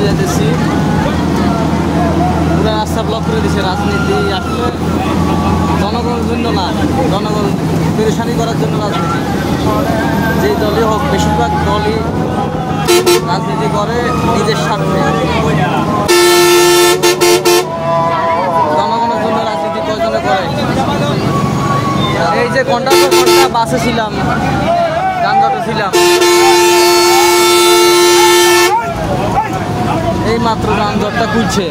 যেতেছি পুরো রাস্তা ব্লক করে দিচ্ছে। রাজনীতি আসলে জনগণের জন্য না, জনগণ পেরেশানি করার জন্য রাজনীতি। যেই দলই হোক, বেশিরভাগ দলই রাজনীতি করে নিজের স্বার্থে। জনগণের জন্য রাজনীতি কয়জনে করে? এই যে ঘন্টার পর ঘন্টা বাসে ছিলাম, যানজটে ছিলাম, এই মাত্র যানজটটা খুলছে।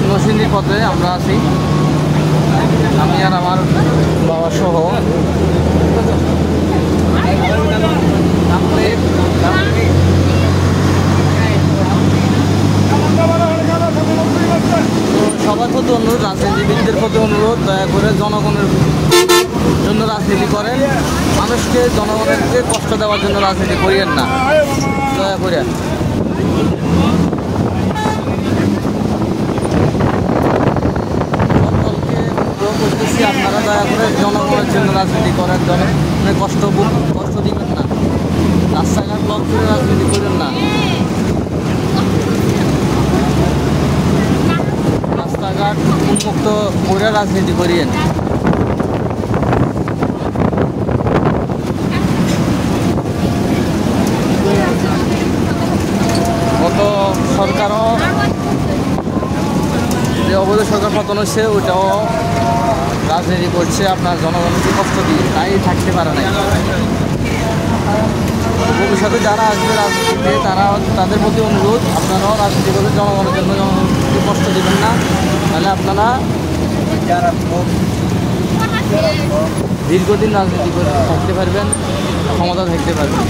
নরসিংদীর পথে আমরা আছি, আমি আর আমার বাবা সহ। সবার প্রতি অনুরোধ, রাজনীতিবিদদের প্রতি অনুরোধ, দয়া করে জনগণের জন্য রাজনীতি করেন। মানুষকে, জনগণেরকে কষ্ট দেওয়ার জন্য রাজনীতি করিয়েন না, দয়া করে। সকলকে অনুরোধ করতেছি, আপনারা দয়া করে জনগণের জন্য রাজনীতি করেন, জনগণের কষ্ট দিবেন না, রাস্তাঘাট ব্লক করে রাজনীতি করেন না, রাস্তাঘাট উন্মুক্ত করে রাজনীতি করিয়েন। গত সরকারও যে অবৈধ সরকার পতন হচ্ছে, ওইটাও রাজনীতি করছে আপনার জনগণকে কষ্ট দিয়ে, তাই থাকতে পারে না। ভবিষ্যতে যারা আসবে রাজনীতিতে, তাদের প্রতি অনুরোধ, আপনারাও রাজনীতি করবেন, জনগণের জন্য জনগণকে কষ্ট দেবেন না, তাহলে আপনারা দীর্ঘদিন রাজনীতি করে থাকতে পারবেন, ক্ষমতা থাকতে পারবেন।